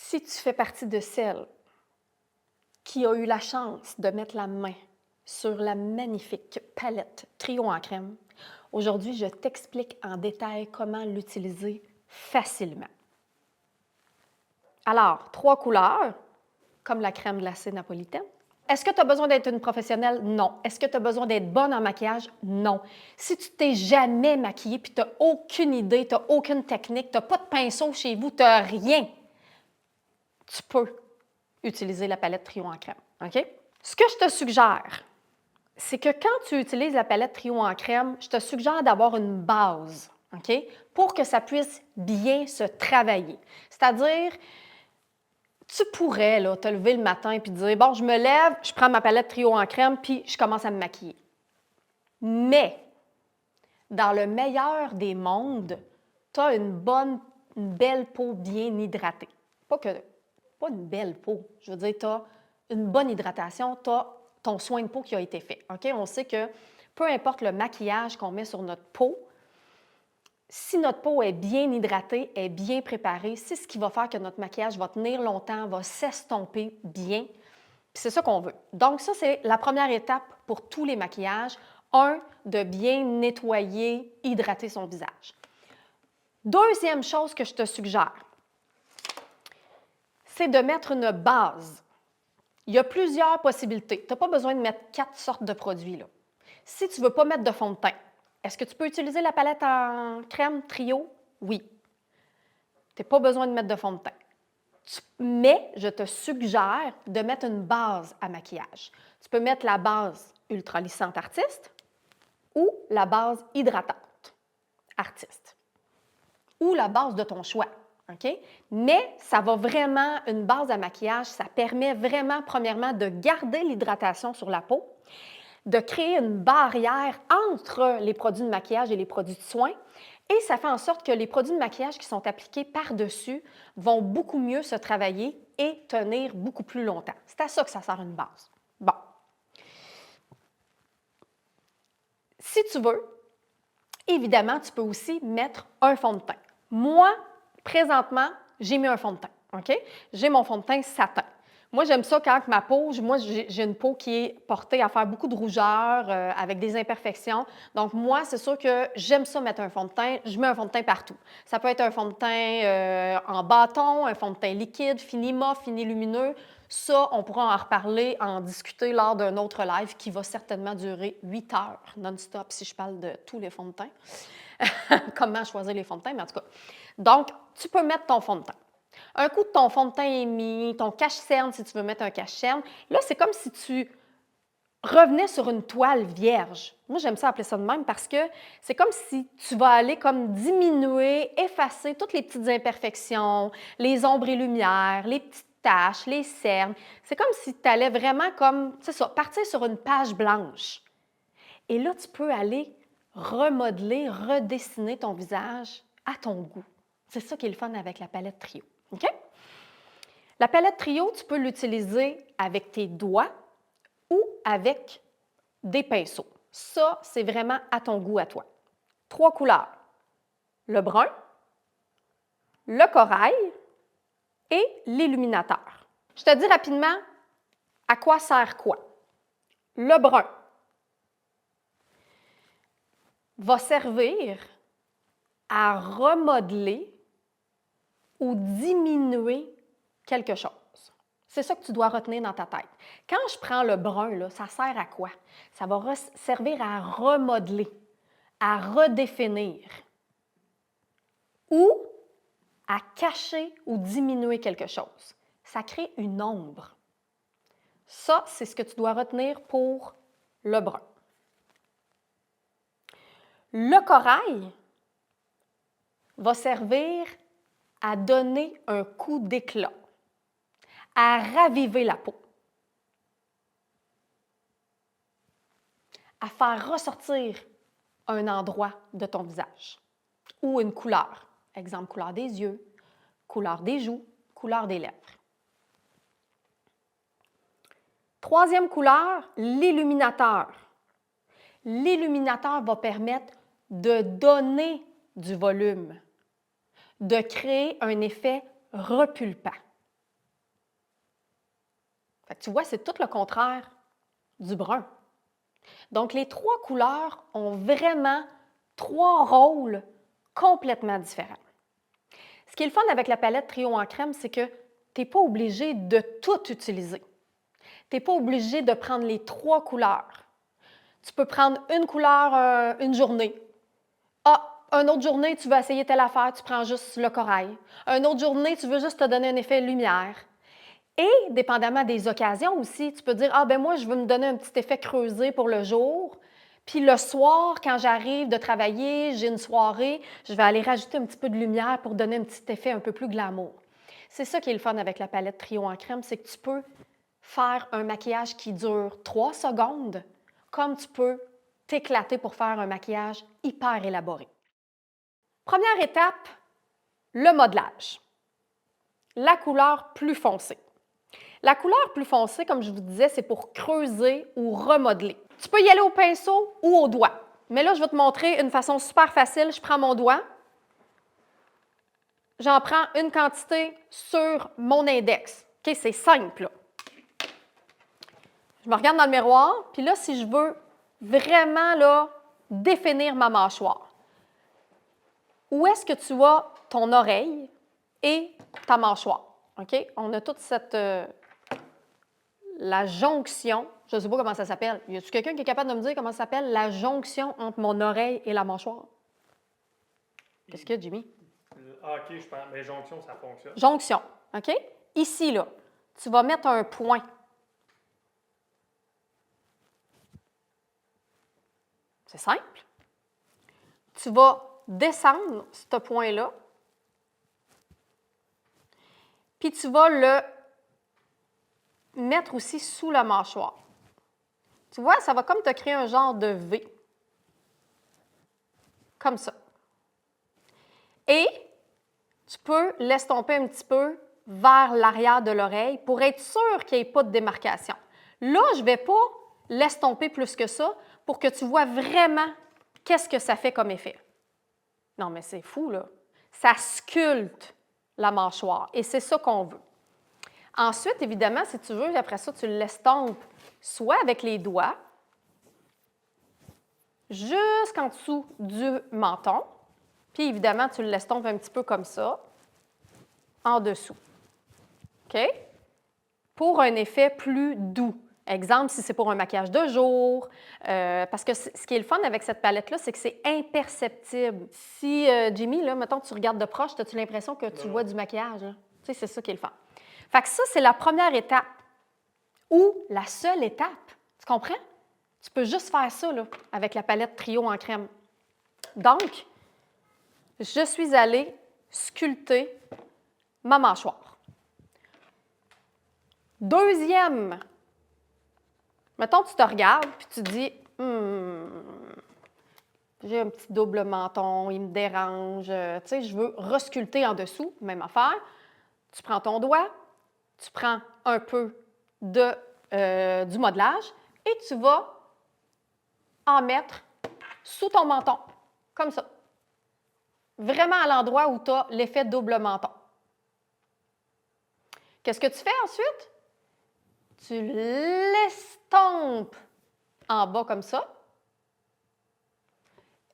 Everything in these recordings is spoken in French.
Si tu fais partie de celles qui a eu la chance de mettre la main sur la magnifique palette Trio en crème, aujourd'hui, je t'explique en détail comment l'utiliser facilement. Alors, 3 couleurs, comme la crème glacée napolitaine. Est-ce que tu as besoin d'être une professionnelle? Non. Est-ce que tu as besoin d'être bonne en maquillage? Non. Si tu t'es jamais maquillée et tu n'as aucune idée, tu n'as aucune technique, tu n'as pas de pinceau chez vous, tu n'as rien, tu peux utiliser la palette Trio en crème. OK? Ce que je te suggère, c'est que quand tu utilises la palette Trio en crème, je te suggère d'avoir une base, OK? Pour que ça puisse bien se travailler. C'est-à-dire, tu pourrais là, te lever le matin et dire, bon, je me lève, je prends ma palette Trio en crème, puis je commence à me maquiller. Mais, dans le meilleur des mondes, tu as une belle peau bien hydratée. Pas une belle peau, je veux dire, tu as une bonne hydratation, tu as ton soin de peau qui a été fait. OK? On sait que peu importe le maquillage qu'on met sur notre peau, si notre peau est bien hydratée, est bien préparée, c'est ce qui va faire que notre maquillage va tenir longtemps, va s'estomper bien. Puis c'est ça qu'on veut. Donc ça, c'est la première étape pour tous les maquillages. Un, de bien nettoyer, hydrater son visage. Deuxième chose que je te suggère, c'est de mettre une base. Il y a plusieurs possibilités. Tu n'as pas besoin de mettre 4 sortes de produits, là. Si tu ne veux pas mettre de fond de teint, est-ce que tu peux utiliser la palette en crème Trio? Oui. Tu n'as pas besoin de mettre de fond de teint. Mais je te suggère de mettre une base à maquillage. Tu peux mettre la base Ultra Lissante Artiste ou la base hydratante Artiste ou la base de ton choix. OK? Mais ça va vraiment, une base à maquillage, ça permet vraiment, premièrement, de garder l'hydratation sur la peau, de créer une barrière entre les produits de maquillage et les produits de soins. Et ça fait en sorte que les produits de maquillage qui sont appliqués par-dessus vont beaucoup mieux se travailler et tenir beaucoup plus longtemps. C'est à ça que ça sert une base. Bon. Si tu veux, évidemment, tu peux aussi mettre un fond de teint. Moi, présentement, j'ai mis un fond de teint. OK? J'ai mon fond de teint satin. Moi, j'aime ça quand ma peau, j'ai une peau qui est portée à faire beaucoup de rougeur, avec des imperfections. Donc, moi, c'est sûr que j'aime ça mettre un fond de teint. Je mets un fond de teint partout. Ça peut être un fond de teint en bâton, un fond de teint liquide, fini mat, fini lumineux. Ça, on pourra en reparler, en discuter lors d'un autre live qui va certainement durer 8 heures non-stop si je parle de tous les fonds de teint. Comment choisir les fonds de teint, mais en tout cas. Donc, tu peux mettre ton fond de teint. Un coup de ton fond de teint est mis, ton cache-cerne, si tu veux mettre un cache-cerne, là, c'est comme si tu revenais sur une toile vierge. Moi, j'aime ça appeler ça de même parce que c'est comme si tu vas aller comme diminuer, effacer toutes les petites imperfections, les ombres et lumières, les petites taches, les cernes. C'est comme si tu allais vraiment comme, c'est ça, partir sur une page blanche. Et là, tu peux aller remodeler, redessiner ton visage à ton goût. C'est ça qui est le fun avec la palette Trio. OK? La palette Trio, tu peux l'utiliser avec tes doigts ou avec des pinceaux. Ça, c'est vraiment à ton goût à toi. 3 couleurs. Le brun, le corail et l'illuminateur. Je te dis rapidement à quoi sert quoi. Le brun va servir à remodeler ou diminuer quelque chose. C'est ça que tu dois retenir dans ta tête. Quand je prends le brun, là, ça sert à quoi? Ça va servir à remodeler, à redéfinir ou à cacher ou diminuer quelque chose. Ça crée une ombre. Ça, c'est ce que tu dois retenir pour le brun. Le corail va servir à donner un coup d'éclat, à raviver la peau, à faire ressortir un endroit de ton visage ou une couleur. Exemple, couleur des yeux, couleur des joues, couleur des lèvres. Troisième couleur, l'illuminateur. L'illuminateur va permettre de donner du volume, de créer un effet repulpant. Tu vois, c'est tout le contraire du brun. Donc, les 3 couleurs ont vraiment 3 rôles complètement différents. Ce qui est le fun avec la palette Trio en crème, c'est que tu n'es pas obligé de tout utiliser. Tu n'es pas obligé de prendre les 3 couleurs. Tu peux prendre une couleur une journée. Ah, une autre journée, tu veux essayer telle affaire, tu prends juste le corail. Une autre journée, tu veux juste te donner un effet lumière. Et, dépendamment des occasions aussi, tu peux dire, ah ben moi, je veux me donner un petit effet creusé pour le jour. Puis le soir, quand j'arrive de travailler, j'ai une soirée, je vais aller rajouter un petit peu de lumière pour donner un petit effet un peu plus glamour. C'est ça qui est le fun avec la palette Trio en crème, c'est que tu peux faire un maquillage qui dure 3 secondes, comme tu peux t'éclater pour faire un maquillage hyper élaboré. Première étape, le modelage. La couleur plus foncée. La couleur plus foncée, comme je vous disais, c'est pour creuser ou remodeler. Tu peux y aller au pinceau ou au doigt. Mais là, je vais te montrer une façon super facile. Je prends mon doigt. J'en prends une quantité sur mon index. OK, c'est simple, là. Je me regarde dans le miroir, puis là, si je veux vraiment là, définir ma mâchoire, où est-ce que tu as ton oreille et ta mâchoire? OK? On a toute cette... la jonction, je ne sais pas comment ça s'appelle. Y a-t-il quelqu'un qui est capable de me dire comment ça s'appelle, la jonction entre mon oreille et la mâchoire? Qu'est-ce qu'il y a, Jimmy? Ah, OK, je pense. Mais jonction, ça fonctionne. Jonction, OK? Ici, là, tu vas mettre un point. C'est simple. Tu vas descendre ce point-là, puis tu vas le mettre aussi sous la mâchoire. Tu vois, ça va comme te créer un genre de V. Comme ça. Et tu peux l'estomper un petit peu vers l'arrière de l'oreille pour être sûr qu'il n'y ait pas de démarcation. Là, je ne vais pas l'estomper plus que ça pour que tu vois vraiment qu'est-ce que ça fait comme effet. Non, mais c'est fou, là. Ça sculpte la mâchoire et c'est ça qu'on veut. Ensuite, évidemment, si tu veux, après ça, tu l'estompes soit avec les doigts, jusqu'en dessous du menton, puis évidemment, tu l'estompes un petit peu comme ça, en dessous. OK? Pour un effet plus doux. Exemple, si c'est pour un maquillage de jour, parce que ce qui est le fun avec cette palette-là, c'est que c'est imperceptible. Si, Jimmy, là, mettons que tu regardes de proche, as-tu l'impression que tu vois du maquillage? Là? Tu sais, c'est ça qui est le fun. Fait que ça, c'est la première étape, ou la seule étape. Tu comprends? Tu peux juste faire ça là, avec la palette Trio en crème. Donc, je suis allée sculpter ma mâchoire. Deuxième, mettons tu te regardes puis tu dis j'ai un petit double menton, il me dérange, tu sais, je veux resculpter en dessous, même affaire. Tu prends ton doigt, tu prends un peu du modelage et tu vas en mettre sous ton menton, comme ça. Vraiment à l'endroit où tu as l'effet double menton. Qu'est-ce que tu fais ensuite? Tu l'estompes en bas comme ça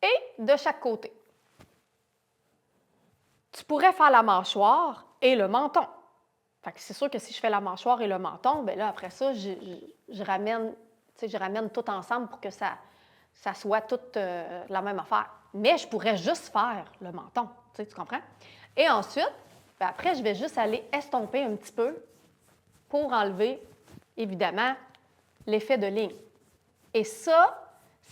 et de chaque côté. Tu pourrais faire la mâchoire et le menton. Fait que c'est sûr que si je fais la mâchoire et le menton, bien là, après ça, je ramène tout ensemble pour que ça soit toute la même affaire. Mais je pourrais juste faire le menton, tu comprends? Et ensuite, bien après, je vais juste aller estomper un petit peu pour enlever, évidemment, l'effet de ligne. Et ça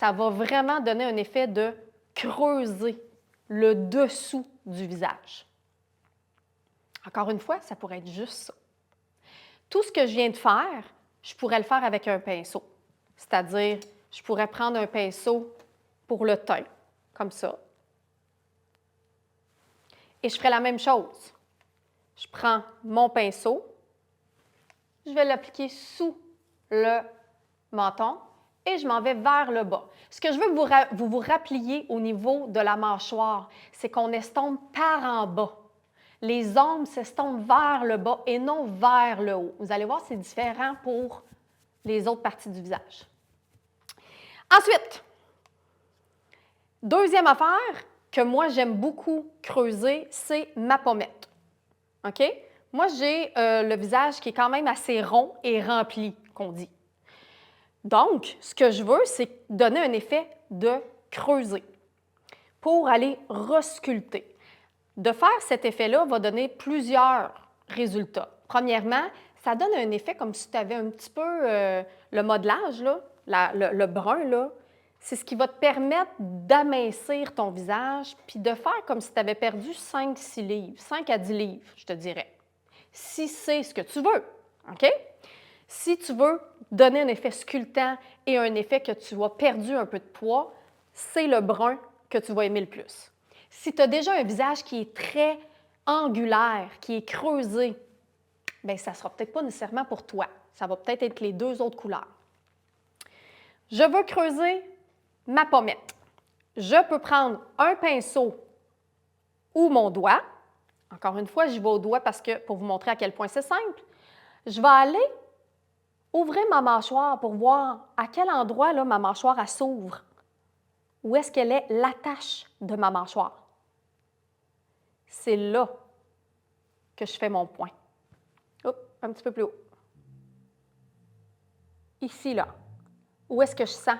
va vraiment donner un effet de creuser le dessous du visage. Encore une fois, ça pourrait être juste ça. Tout ce que je viens de faire, je pourrais le faire avec un pinceau. C'est-à-dire, je pourrais prendre un pinceau pour le teint, comme ça. Et je ferai la même chose. Je prends mon pinceau, je vais l'appliquer sous le menton et je m'en vais vers le bas. Ce que je veux que vous rappeliez au niveau de la mâchoire, c'est qu'on estompe par en bas. Les ombres s'estompent vers le bas et non vers le haut. Vous allez voir, c'est différent pour les autres parties du visage. Ensuite, deuxième affaire que moi, j'aime beaucoup creuser, c'est ma pommette. OK? Moi, j'ai le visage qui est quand même assez rond et rempli, qu'on dit. Donc, ce que je veux, c'est donner un effet de creuser pour aller resculpter. De faire cet effet-là va donner plusieurs résultats. Premièrement, ça donne un effet comme si tu avais un petit peu le modelage, là, le brun, là. C'est ce qui va te permettre d'amincir ton visage puis de faire comme si tu avais perdu 5-6 livres, 5 à 10 livres, je te dirais. Si c'est ce que tu veux, OK? Si tu veux donner un effet sculptant et un effet que tu as perdu un peu de poids, c'est le brun que tu vas aimer le plus. Si tu as déjà un visage qui est très angulaire, qui est creusé, bien, ça ne sera peut-être pas nécessairement pour toi. Ça va peut-être être les deux autres couleurs. Je veux creuser ma pommette. Je peux prendre un pinceau ou mon doigt. Encore une fois, j'y vais au doigt parce que pour vous montrer à quel point c'est simple. Je vais aller ouvrir ma mâchoire pour voir à quel endroit là, ma mâchoire s'ouvre. Où est-ce qu'elle est l'attache de ma mâchoire? C'est là que je fais mon point. Oups, un petit peu plus haut. Ici, là. Où est-ce que je sens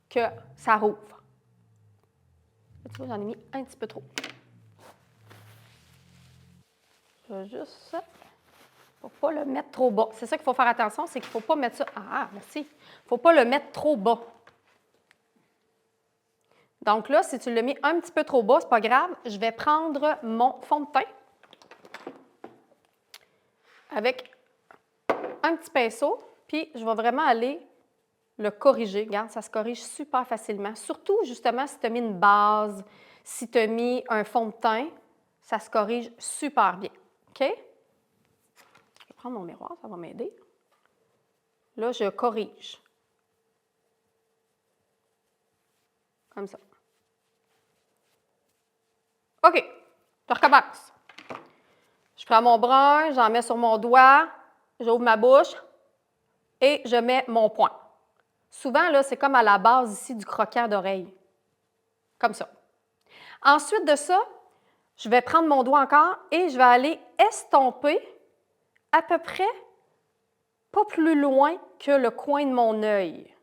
que ça rouvre? Tu vois, j'en ai mis un petit peu trop. Je vais juste... Il ne faut pas le mettre trop bas. C'est ça qu'il faut faire attention, c'est qu'il ne faut pas mettre ça... Ah, merci. Il ne faut pas le mettre trop bas. Donc là, si tu l'as mis un petit peu trop bas, ce n'est pas grave. Je vais prendre mon fond de teint avec un petit pinceau, puis je vais vraiment aller le corriger. Regarde, ça se corrige super facilement. Surtout, justement, si tu as mis une base, si tu as mis un fond de teint, ça se corrige super bien. OK? Je vais prendre mon miroir, ça va m'aider. Là, je corrige. Comme ça. OK, je recommence. Je prends mon brun, j'en mets sur mon doigt, j'ouvre ma bouche et je mets mon poing. Souvent, là, c'est comme à la base ici du croquant d'oreille. Comme ça. Ensuite de ça, je vais prendre mon doigt encore et je vais aller estomper à peu près pas plus loin que le coin de mon œil.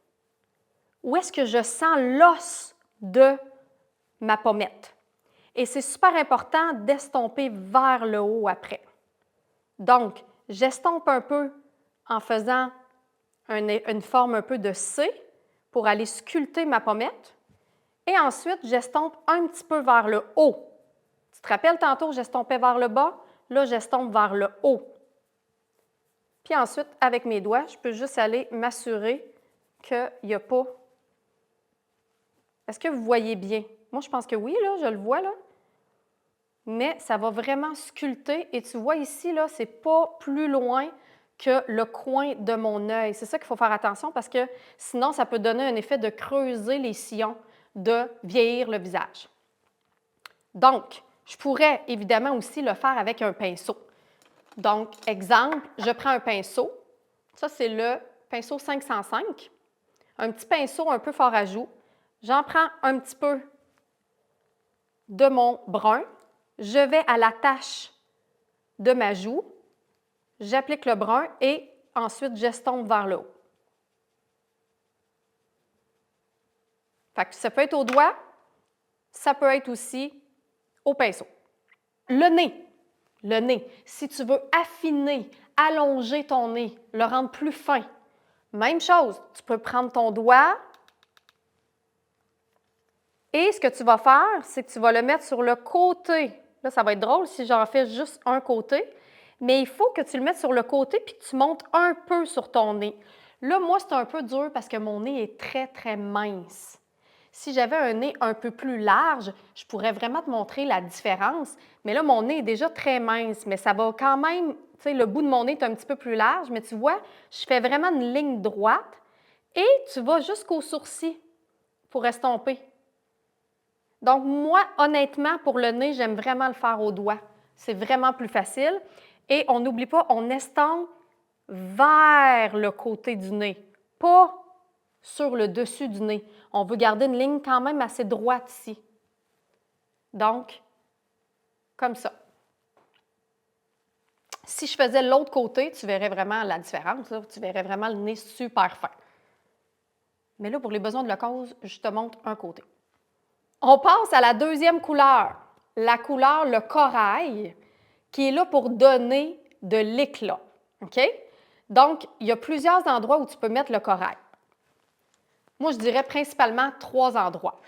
Où est-ce que je sens l'os de ma pommette? Et c'est super important d'estomper vers le haut après. Donc, j'estompe un peu en faisant une forme un peu de C pour aller sculpter ma pommette. Et ensuite, j'estompe un petit peu vers le haut. Tu te rappelles tantôt, j'estompais vers le bas? Là, j'estompe vers le haut. Puis ensuite, avec mes doigts, je peux juste aller m'assurer qu'il n'y a pas... Est-ce que vous voyez bien? Moi, je pense que oui, là, je le vois, là. Mais ça va vraiment sculpter. Et tu vois ici, là, c'est pas plus loin que le coin de mon œil. C'est ça qu'il faut faire attention parce que sinon, ça peut donner un effet de creuser les sillons, de vieillir le visage. Donc, je pourrais évidemment aussi le faire avec un pinceau. Donc, exemple, je prends un pinceau. Ça, c'est le pinceau 505. Un petit pinceau un peu fort à joues. J'en prends un petit peu de mon brun. Je vais à la tache de ma joue. J'applique le brun et ensuite, j'estompe vers le haut. Fait que ça peut être au doigt, ça peut être aussi au pinceau. Le nez. Le nez. Si tu veux affiner, allonger ton nez, le rendre plus fin, même chose. Tu peux prendre ton doigt et ce que tu vas faire, c'est que tu vas le mettre sur le côté. Là, ça va être drôle si j'en fais juste un côté, mais il faut que tu le mettes sur le côté puis que tu montes un peu sur ton nez. Là, moi, c'est un peu dur parce que mon nez est très, très mince. Si j'avais un nez un peu plus large, je pourrais vraiment te montrer la différence. Mais là, mon nez est déjà très mince, mais ça va quand même, tu sais, le bout de mon nez est un petit peu plus large, mais tu vois, je fais vraiment une ligne droite et tu vas jusqu'au sourcil pour estomper. Donc, moi, honnêtement, pour le nez, j'aime vraiment le faire au doigt. C'est vraiment plus facile. Et on n'oublie pas, on estompe vers le côté du nez, pas sur le dessus du nez. On veut garder une ligne quand même assez droite ici. Donc, comme ça. Si je faisais l'autre côté, tu verrais vraiment la différence. Là. Tu verrais vraiment le nez super fin. Mais là, pour les besoins de la cause, je te montre un côté. On passe à la deuxième couleur, la couleur le corail, qui est là pour donner de l'éclat. OK? Donc, il y a plusieurs endroits où tu peux mettre le corail. Moi, je dirais principalement 3 endroits.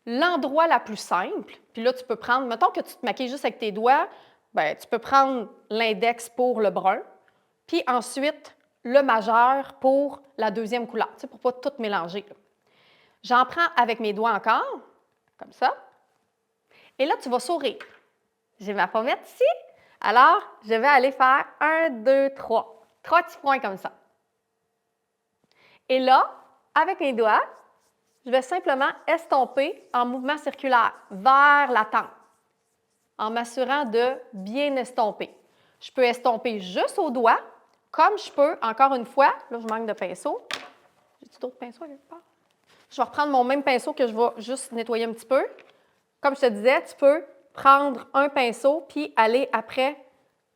L'endroit la plus simple, puis là, tu peux prendre, mettons que tu te maquilles juste avec tes doigts, bien, tu peux prendre l'index pour le brun, puis ensuite le majeur pour la deuxième couleur, tu sais, pour ne pas tout mélanger. J'en prends avec mes doigts encore, comme ça. Et là, tu vas sourire. J'ai ma pommette ici. Alors, je vais aller faire 1, 2, 3. 3 petits points comme ça. Et là, avec mes doigts, je vais simplement estomper en mouvement circulaire vers la tempe, en m'assurant de bien estomper. Je peux estomper juste au doigt, comme je peux, encore une fois, là, je manque de pinceau. J'ai-tu d'autres pinceaux quelque part? Je vais reprendre mon même pinceau que je vais juste nettoyer un petit peu. Comme je te disais, tu peux prendre un pinceau puis aller après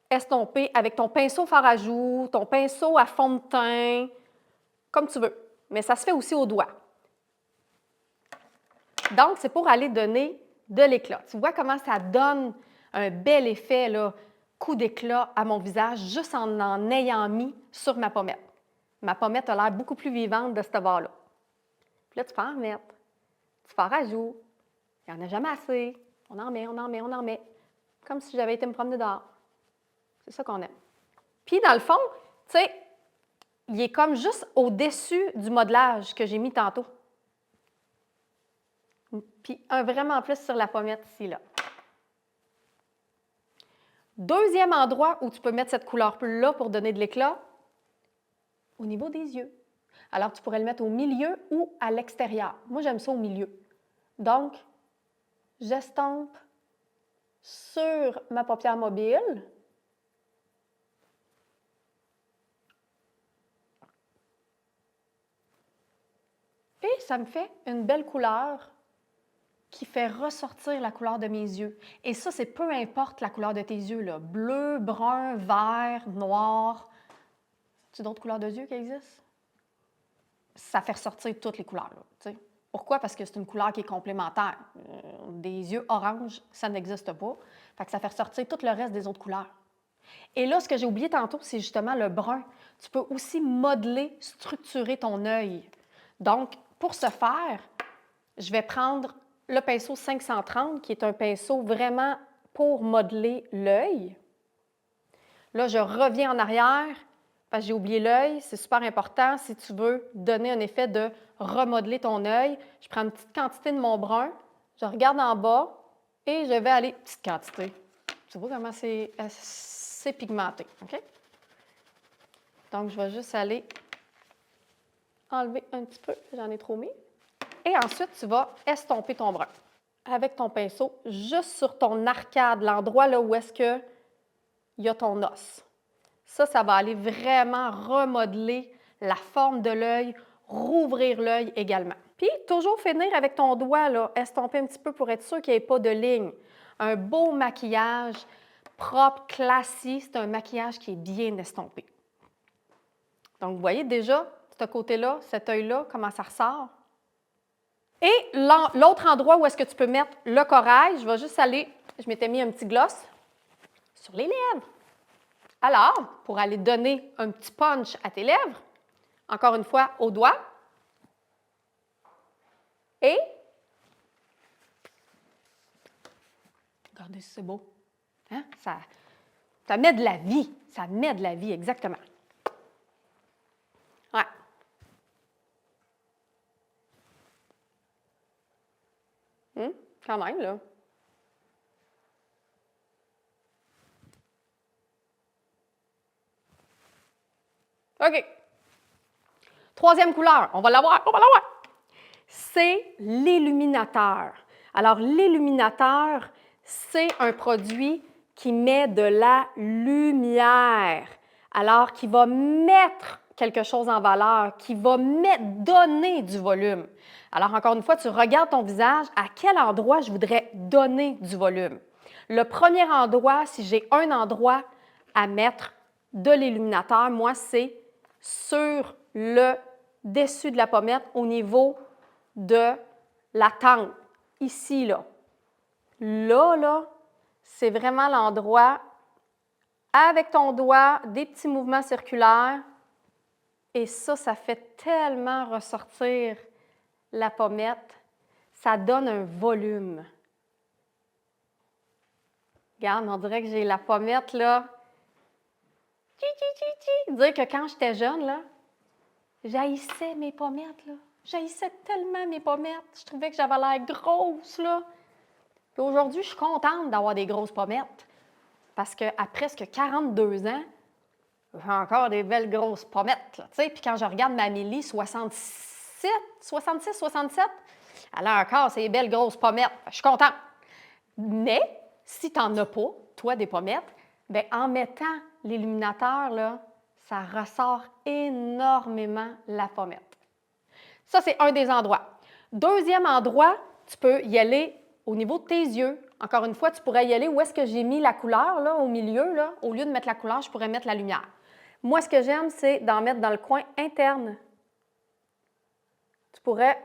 estomper avec ton pinceau fard à joues, ton pinceau à fond de teint, comme tu veux. Mais ça se fait aussi au doigt. Donc, c'est pour aller donner de l'éclat. Tu vois comment ça donne un bel effet, là, coup d'éclat à mon visage juste en ayant mis sur ma pommette. Ma pommette a l'air beaucoup plus vivante de ce bord-là. Puis là, tu peux en remettre. Tu fard à joues. Il n'y en a jamais assez. On en met, on en met, on en met. Comme si j'avais été me promener dehors. C'est ça qu'on aime. Puis, dans le fond, tu sais, il est comme juste au-dessus du modelage que j'ai mis tantôt. Puis, un vraiment plus sur la pommette ici, là. Deuxième endroit où tu peux mettre cette couleur bleue-là pour donner de l'éclat, au niveau des yeux. Alors, tu pourrais le mettre au milieu ou à l'extérieur. Moi, j'aime ça au milieu. Donc, j'estompe sur ma paupière mobile. Et ça me fait une belle couleur qui fait ressortir la couleur de mes yeux. Et ça, c'est peu importe la couleur de tes yeux, là. Bleu, brun, vert, noir. As-tu d'autres couleurs de yeux qui existent? Ça fait ressortir toutes les couleurs, là, tu sais. Pourquoi? Parce que c'est une couleur qui est complémentaire. Des yeux orange, ça n'existe pas. Fait que ça fait ressortir tout le reste des autres couleurs. Et là, ce que j'ai oublié tantôt, c'est justement le brun. Tu peux aussi modeler, structurer ton œil. Donc, pour ce faire, je vais prendre le pinceau 530, qui est un pinceau vraiment pour modeler l'œil. Là, je reviens en arrière, parce que j'ai oublié l'œil. C'est super important si tu veux donner un effet de remodeler ton œil. Je prends une petite quantité de mon brun, je regarde en bas et je vais aller... Petite quantité. Tu vois comment c'est pigmenté, OK? Donc, je vais juste aller enlever un petit peu, j'en ai trop mis. Et ensuite, tu vas estomper ton brun avec ton pinceau juste sur ton arcade, l'endroit là où est-ce qu'il y a ton os. Ça va aller vraiment remodeler la forme de l'œil, rouvrir l'œil également. Puis, toujours finir avec ton doigt, là, estomper un petit peu pour être sûr qu'il n'y ait pas de ligne. Un beau maquillage propre, classique, c'est un maquillage qui est bien estompé. Donc, vous voyez déjà, ce côté-là, cet œil-là, comment ça ressort? Et l'autre endroit où est-ce que tu peux mettre le corail, je vais juste aller, je m'étais mis un petit gloss sur les lèvres. Alors, pour aller donner un petit punch à tes lèvres, encore une fois, au doigt. Et, regardez si c'est beau. Hein? Ça met de la vie. Ça met de la vie, exactement. Ouais. Quand même, là. OK. Troisième couleur, on va la voir. C'est l'illuminateur. Alors, l'illuminateur, c'est un produit qui met de la lumière. Alors, qui va mettre quelque chose en valeur, qui va donner du volume. Alors, encore une fois, tu regardes ton visage, à quel endroit je voudrais donner du volume. Le premier endroit, si j'ai un endroit à mettre de l'illuminateur, moi, c'est sur le dessus de la pommette au niveau de la tempe. Ici, là. Là, c'est vraiment l'endroit avec ton doigt, des petits mouvements circulaires. Et ça fait tellement ressortir la pommette. Ça donne un volume. Regarde, on dirait que j'ai la pommette, là. Dire que quand j'étais jeune, là, j'haïssais mes pommettes, là. J'haïssais tellement mes pommettes. Je trouvais que j'avais l'air grosse, là. Puis aujourd'hui, je suis contente d'avoir des grosses pommettes. Parce qu'à presque 42 ans, j'ai encore des belles grosses pommettes, là, tu sais. Puis quand je regarde ma Amélie, 67, elle a encore ces belles grosses pommettes. Je suis contente. Mais si tu n'en as pas, toi, des pommettes, bien, en mettant l'illuminateur, là, ça ressort énormément la pommette. Ça, c'est un des endroits. Deuxième endroit, tu peux y aller au niveau de tes yeux. Encore une fois, tu pourrais y aller où est-ce que j'ai mis la couleur, là, au milieu. Là. Au lieu de mettre la couleur, je pourrais mettre la lumière. Moi, ce que j'aime, c'est d'en mettre dans le coin interne. Tu pourrais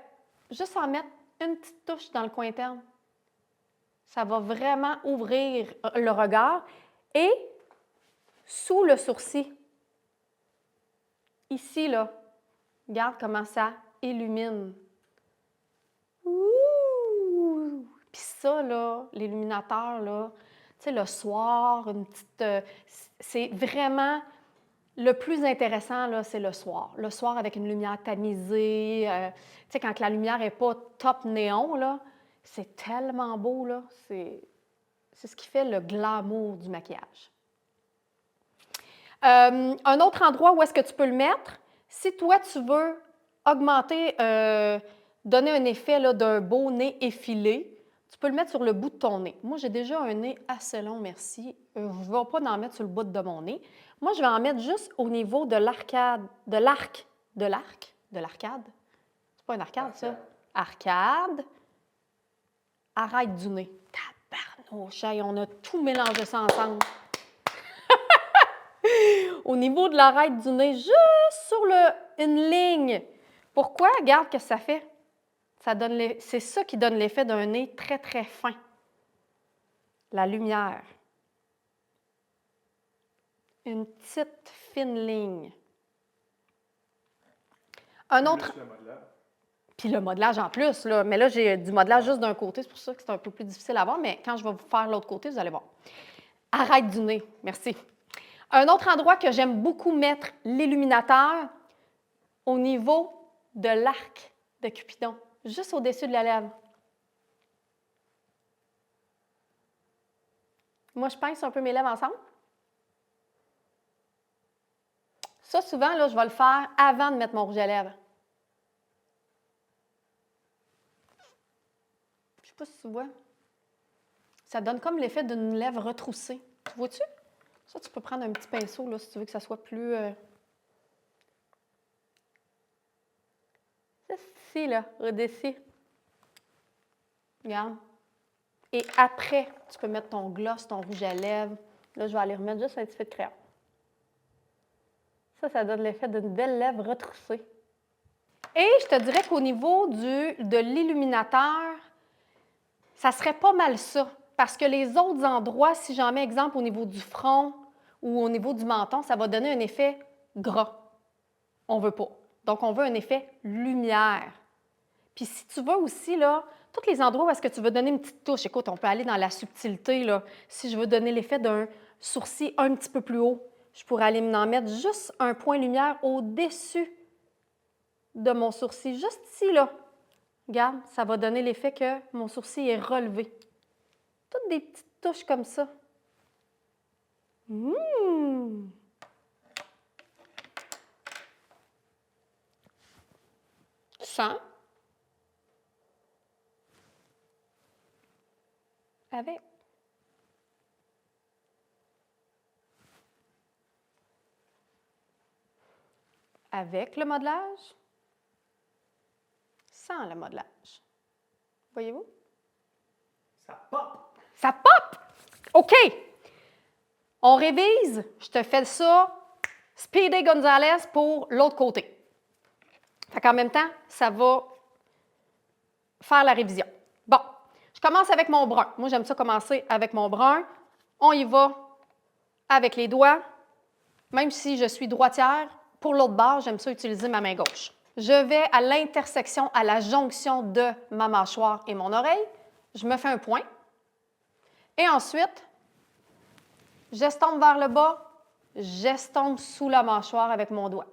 juste en mettre une petite touche dans le coin interne. Ça va vraiment ouvrir le regard. Et sous le sourcil, ici, là, regarde comment ça illumine. Ouh! Puis ça, là, l'illuminateur, là, tu sais, le soir, une petite... c'est vraiment... Le plus intéressant, là, c'est le soir. Le soir avec une lumière tamisée. Tu sais, quand la lumière n'est pas top néon, là, c'est tellement beau, là. C'est ce qui fait le glamour du maquillage. Un autre endroit où est-ce que tu peux le mettre, si toi, tu veux augmenter, donner un effet d'un beau nez effilé, tu peux le mettre sur le bout de ton nez. Moi, j'ai déjà un nez assez long, merci. Je ne vais pas en mettre sur le bout de mon nez. Moi, je vais en mettre juste au niveau de l'arcade, de l'arcade. C'est pas un arcade, ça? Arcade. Arrête du nez. Tabarnouche, on a tout mélangé ça ensemble. Au niveau de l'arête du nez, juste sur une ligne. Pourquoi? Regarde ce que ça fait. C'est ça qui donne l'effet d'un nez très, très fin. La lumière. Une petite fine ligne. Un autre... Puis le modelage en plus, là. Mais là, j'ai du modelage juste d'un côté, c'est pour ça que c'est un peu plus difficile à voir, mais quand je vais vous faire l'autre côté, vous allez voir. Arête du nez, merci. Un autre endroit que j'aime beaucoup mettre l'illuminateur, au niveau de l'arc de Cupidon, juste au-dessus de la lèvre. Moi, je pince un peu mes lèvres ensemble. Ça, souvent, là, je vais le faire avant de mettre mon rouge à lèvres. Je ne sais pas si tu vois. Ça donne comme l'effet d'une lèvre retroussée. Tu vois-tu? Ça, tu peux prendre un petit pinceau là, si tu veux que ça soit plus... Ici, là, redessus. Regarde. Et après, tu peux mettre ton gloss, ton rouge à lèvres. Là, je vais aller remettre juste un petit peu de crayon. Ça donne l'effet d'une belle lèvre retroussée. Et je te dirais qu'au niveau de l'illuminateur, ça serait pas mal ça. Parce que les autres endroits, si j'en mets exemple au niveau du front ou au niveau du menton, ça va donner un effet gras. On ne veut pas. Donc, on veut un effet lumière. Puis si tu veux aussi, là, tous les endroits où est-ce que tu veux donner une petite touche, écoute, on peut aller dans la subtilité, là. Si je veux donner l'effet d'un sourcil un petit peu plus haut, je pourrais aller m'en mettre juste un point lumière au-dessus de mon sourcil, juste ici, là. Regarde, ça va donner l'effet que mon sourcil est relevé. Toutes des petites touches comme ça. Sens. avec. Avec le modelage, sans le modelage. Voyez-vous? Ça pop! Ça pop! OK! On révise. Je te fais ça, Speedy Gonzalez, pour l'autre côté. Fait qu'en même temps, ça va faire la révision. Bon, je commence avec mon brun. Moi, j'aime ça commencer avec mon brun. On y va avec les doigts. Même si je suis droitière, pour l'autre barre, j'aime ça utiliser ma main gauche. Je vais à l'intersection, à la jonction de ma mâchoire et mon oreille. Je me fais un point. Et ensuite, j'estompe vers le bas, j'estompe sous la mâchoire avec mon doigt.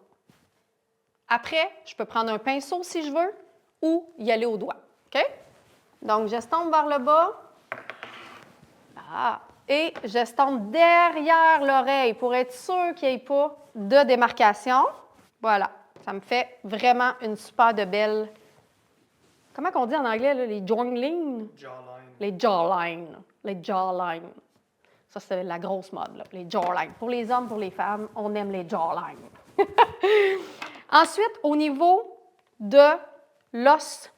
Après, je peux prendre un pinceau si je veux ou y aller au doigt. OK? Donc, j'estompe vers le bas. Et j'estompe derrière l'oreille pour être sûr qu'il n'y ait pas de démarcation. Voilà. Ça me fait vraiment une super de belle... Comment on dit en anglais, là, les jawlines? Jawline. Les jawlines. Les jawlines. Ça, c'est la grosse mode, là, les jawlines. Pour les hommes, pour les femmes, on aime les jawlines. Ensuite, au niveau de l'os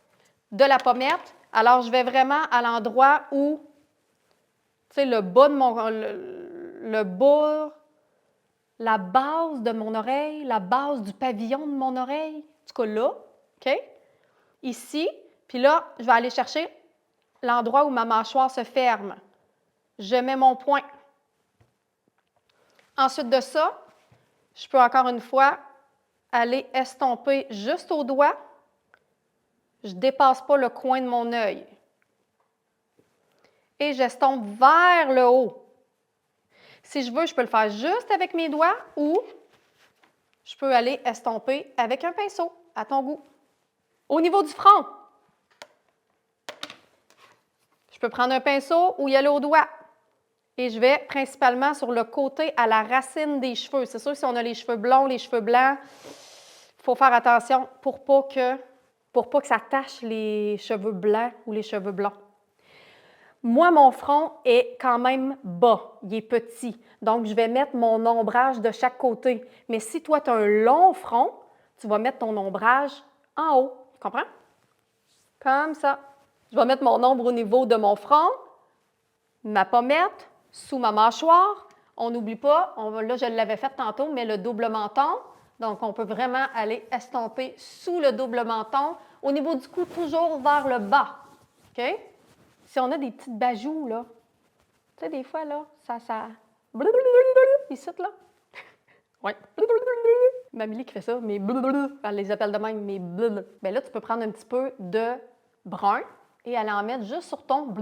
de la pommette, alors je vais vraiment à l'endroit où, tu sais, le bas de mon... le bas, la base de mon oreille, la base du pavillon de mon oreille, en tout cas là, OK? Ici, puis là, je vais aller chercher l'endroit où ma mâchoire se ferme. Je mets mon poing. Ensuite de ça, je peux encore une fois aller estomper juste au doigt. Je ne dépasse pas le coin de mon œil. Et j'estompe vers le haut. Si je veux, je peux le faire juste avec mes doigts ou je peux aller estomper avec un pinceau, à ton goût. Au niveau du front, je peux prendre un pinceau ou y aller au doigt. Et je vais principalement sur le côté à la racine des cheveux. C'est sûr que si on a les cheveux blonds, les cheveux blancs, il faut faire attention pour pas que ça tache les cheveux blancs ou les cheveux blonds. Moi, mon front est quand même bas, il est petit. Donc, je vais mettre mon ombrage de chaque côté. Mais si toi, tu as un long front, tu vas mettre ton ombrage en haut. Tu comprends? Comme ça. Je vais mettre mon ombre au niveau de mon front, ma pommette, sous ma mâchoire. On n'oublie pas, là, je l'avais fait tantôt, mais le double menton. Donc, on peut vraiment aller estomper sous le double menton. Au niveau du cou, toujours vers le bas. OK? Si on a des petites bajoues, là, tu sais, des fois, là, ça... Ici, là. Oui. Mamie qui fait ça, mais elle les appelle de même, mais bien là, tu peux prendre un petit peu de brun et aller en mettre juste sur ton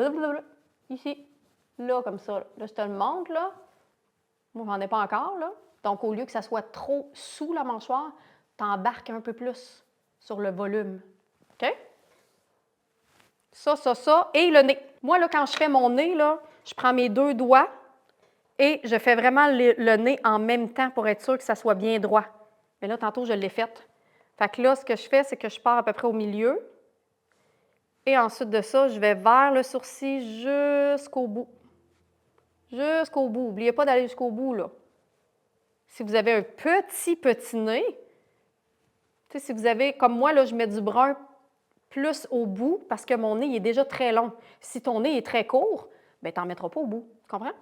ici. Là, comme ça. Là, je te le montre, là. Moi, j'en ai pas encore, là. Donc, au lieu que ça soit trop sous la mâchoire, tu embarques un peu plus sur le volume. OK? Ça, et le nez. Moi, là, quand je fais mon nez, là, je prends mes deux doigts et je fais vraiment le nez en même temps pour être sûr que ça soit bien droit. Mais là, tantôt, je l'ai fait. Fait que là, ce que je fais, c'est que je pars à peu près au milieu. Et ensuite de ça, je vais vers le sourcil jusqu'au bout. Jusqu'au bout. N'oubliez pas d'aller jusqu'au bout, là. Si vous avez un petit nez, tu sais, si vous avez, comme moi, là, je mets du brun plus au bout parce que mon nez il est déjà très long. Si ton nez est très court, bien, tu n'en mettras pas au bout. Tu comprends?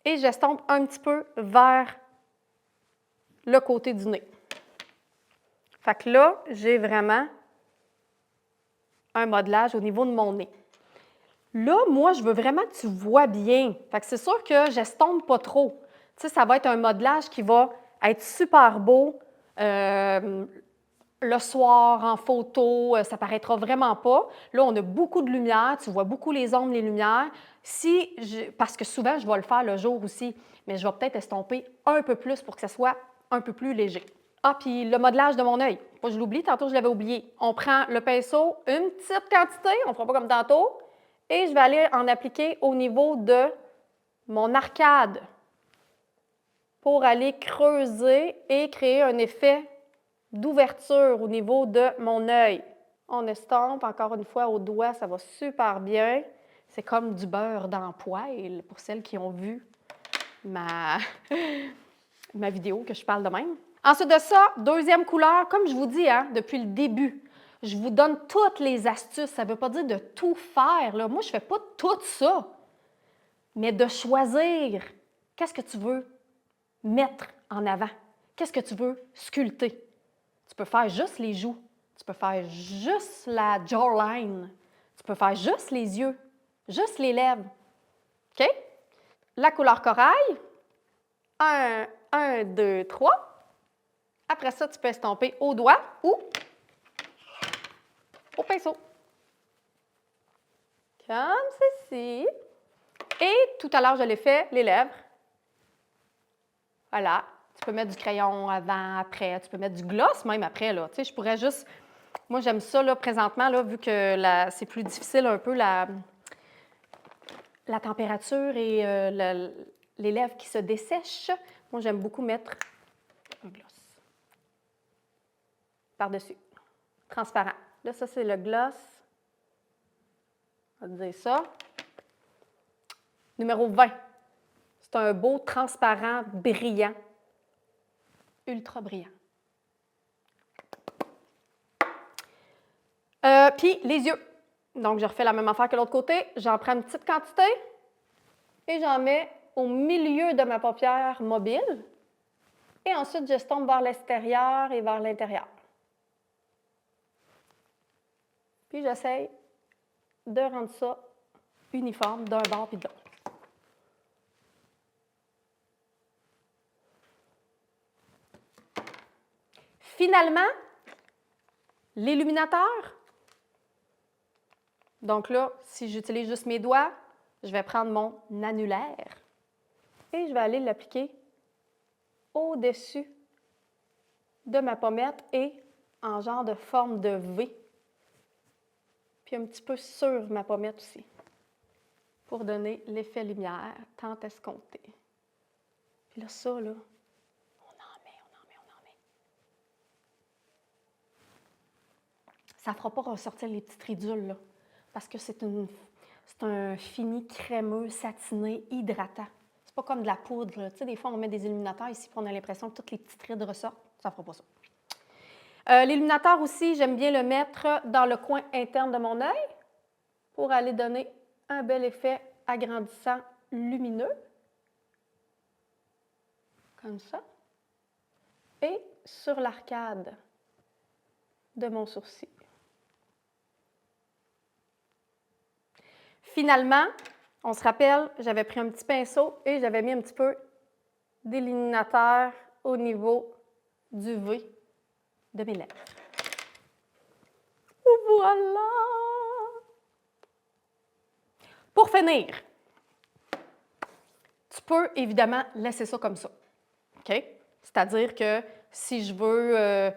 Et j'estompe un petit peu vers le côté du nez. Fait que là, j'ai vraiment un modelage au niveau de mon nez. Là, moi, je veux vraiment que tu vois bien. Fait que c'est sûr que j'estompe pas trop. Tu sais, ça va être un modelage qui va être super beau. Le soir, en photo, ça ne paraîtra vraiment pas. Là, on a beaucoup de lumière, tu vois beaucoup les ombres, les lumières. Parce que souvent, je vais le faire le jour aussi, mais je vais peut-être estomper un peu plus pour que ça soit un peu plus léger. Ah, puis le modelage de mon œil. Pas que je l'oublie, tantôt je l'avais oublié. On prend le pinceau, une petite quantité, on ne fera pas comme tantôt, et je vais aller en appliquer au niveau de mon arcade pour aller creuser et créer un effet d'ouverture au niveau de mon œil. On estompe, encore une fois, au doigt, ça va super bien. C'est comme du beurre dans le poêle, pour celles qui ont vu ma vidéo que je parle de même. Ensuite de ça, deuxième couleur, comme je vous dis hein, depuis le début, je vous donne toutes les astuces. Ça ne veut pas dire de tout faire. Là. Moi, je ne fais pas tout ça, mais de choisir qu'est-ce que tu veux mettre en avant, qu'est-ce que tu veux sculpter. Tu peux faire juste les joues, tu peux faire juste la jawline, tu peux faire juste les yeux, juste les lèvres. OK? La couleur corail, 1, 2, 3. Après ça, tu peux estomper au doigt ou au pinceau. Comme ceci. Et tout à l'heure, je l'ai fait, les lèvres. Voilà. Tu peux mettre du crayon avant, après. Tu peux mettre du gloss même après. Là. Tu sais, je pourrais juste... Moi, j'aime ça là, présentement, là, vu que c'est plus difficile un peu la température et les lèvres qui se dessèchent. Moi, j'aime beaucoup mettre un gloss par-dessus. Transparent. Là, ça, c'est le gloss. On va dire ça. Numéro 20. C'est un beau transparent brillant. Ultra brillant. Puis, les yeux. Donc, je refais la même affaire que l'autre côté. J'en prends une petite quantité et j'en mets au milieu de ma paupière mobile. Et ensuite, j'estompe vers l'extérieur et vers l'intérieur. Puis, j'essaye de rendre ça uniforme d'un bord puis de l'autre. Finalement, l'illuminateur. Donc là, si j'utilise juste mes doigts, je vais prendre mon annulaire et je vais aller l'appliquer au-dessus de ma pommette et en genre de forme de V. Puis un petit peu sur ma pommette aussi, pour donner l'effet lumière tant escompté. Puis là, ça, là, on en met. Ça ne fera pas ressortir les petites ridules, là, parce que c'est un fini crémeux, satiné, hydratant. C'est pas comme de la poudre, là. Tu sais, des fois, on met des illuminateurs ici, puis on a l'impression que toutes les petites rides ressortent. Ça ne fera pas ça. L'illuminateur aussi, j'aime bien le mettre dans le coin interne de mon œil pour aller donner un bel effet agrandissant lumineux. Comme ça. Et sur l'arcade de mon sourcil. Finalement, on se rappelle, j'avais pris un petit pinceau et j'avais mis un petit peu d'illuminateur au niveau du V de mes lèvres. Voilà! Pour finir, tu peux évidemment laisser ça comme ça. OK? C'est-à-dire que si je veux,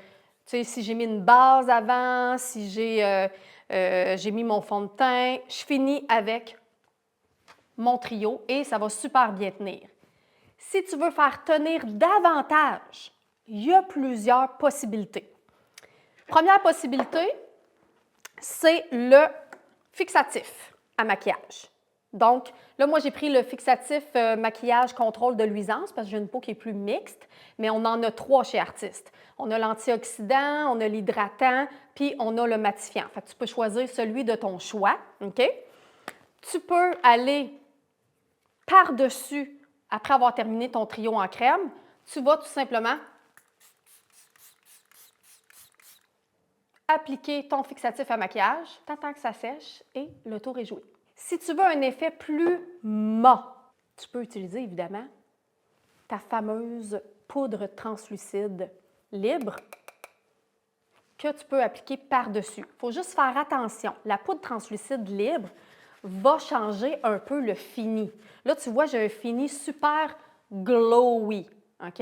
tu sais, si j'ai mis une base avant, si j'ai mis mon fond de teint, je finis avec mon trio et ça va super bien tenir. Si tu veux faire tenir davantage, il y a plusieurs possibilités. Première possibilité, c'est le fixatif à maquillage. Donc, là, moi, j'ai pris le fixatif maquillage contrôle de luisance parce que j'ai une peau qui est plus mixte, mais on en a 3 chez Artiste. On a l'antioxydant, on a l'hydratant, puis on a le matifiant. Fait que tu peux choisir celui de ton choix, OK? Tu peux aller par-dessus, après avoir terminé ton trio en crème, tu vas tout simplement appliquer ton fixatif à maquillage, t'attends que ça sèche et le tour est joué. Si tu veux un effet plus mat, tu peux utiliser évidemment ta fameuse poudre translucide libre que tu peux appliquer par-dessus. Il faut juste faire attention. La poudre translucide libre va changer un peu le fini. Là, tu vois, j'ai un fini super glowy. OK?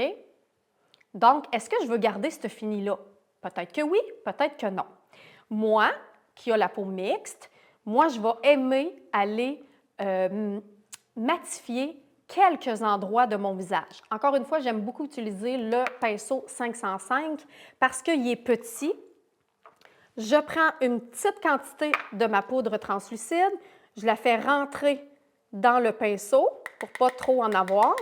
Donc, est-ce que je veux garder ce fini-là? Peut-être que oui, peut-être que non. Moi, qui ai la peau mixte, moi, je vais aimer aller matifier quelques endroits de mon visage. Encore une fois, j'aime beaucoup utiliser le pinceau 505 parce qu'il est petit. Je prends une petite quantité de ma poudre translucide, Je la fais rentrer dans le pinceau pour pas trop en avoir.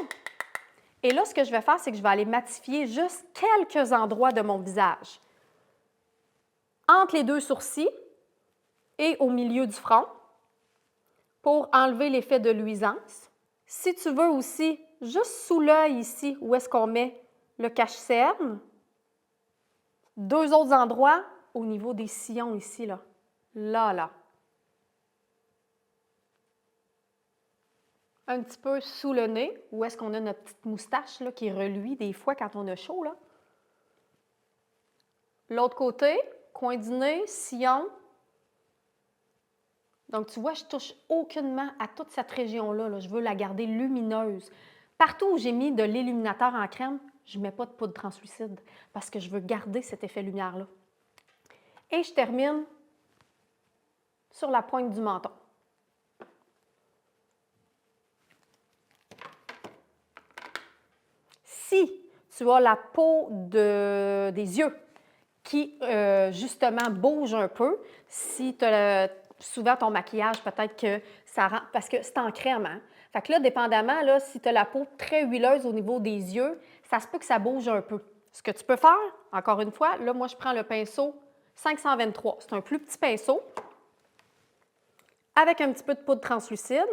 Et là, ce que je vais faire, c'est que je vais aller matifier juste quelques endroits de mon visage. Entre les deux sourcils et au milieu du front pour enlever l'effet de luisance. Si tu veux aussi, juste sous l'œil ici, où est-ce qu'on met le cache-cerne. Deux autres endroits au niveau des sillons ici, là. Là. Un petit peu sous le nez, où est-ce qu'on a notre petite moustache là, qui reluit des fois quand on a chaud, là. L'autre côté, coin du nez, sillon. Donc, tu vois, je touche aucunement à toute cette région-là. Là. Je veux la garder lumineuse. Partout où j'ai mis de l'illuminateur en crème, je ne mets pas de poudre translucide parce que je veux garder cet effet lumière-là. Et je termine sur la pointe du menton. Si tu as la peau des yeux qui, justement, bouge un peu, si tu as souvent ton maquillage, peut-être que ça rend... Parce que c'est en crème, hein? Fait que là, dépendamment, là, si tu as la peau très huileuse au niveau des yeux, ça se peut que ça bouge un peu. Ce que tu peux faire, encore une fois, là, moi, je prends le pinceau 523. C'est un plus petit pinceau avec un petit peu de poudre translucide.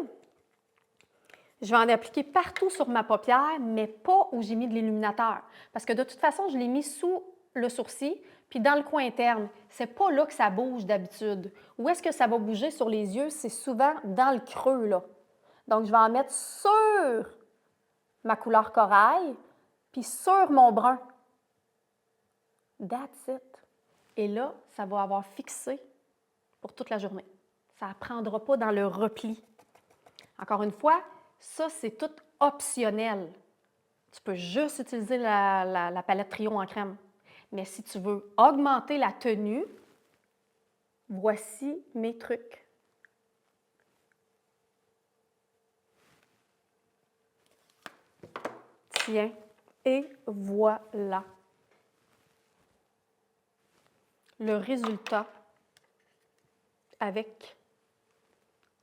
Je vais en appliquer partout sur ma paupière, mais pas où j'ai mis de l'illuminateur. Parce que de toute façon, je l'ai mis sous le sourcil, puis dans le coin interne. C'est pas là que ça bouge d'habitude. Où est-ce que ça va bouger sur les yeux? C'est souvent dans le creux, là. Donc, je vais en mettre sur ma couleur corail, puis sur mon brun. That's it. Et là, ça va avoir fixé pour toute la journée. Ça ne prendra pas dans le repli. Encore une fois, ça, c'est tout optionnel. Tu peux juste utiliser la palette Trio en crème. Mais si tu veux augmenter la tenue, voici mes trucs. Tiens, et voilà le résultat avec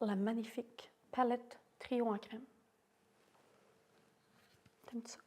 la magnifique palette Trio en crème. T'aimes ça?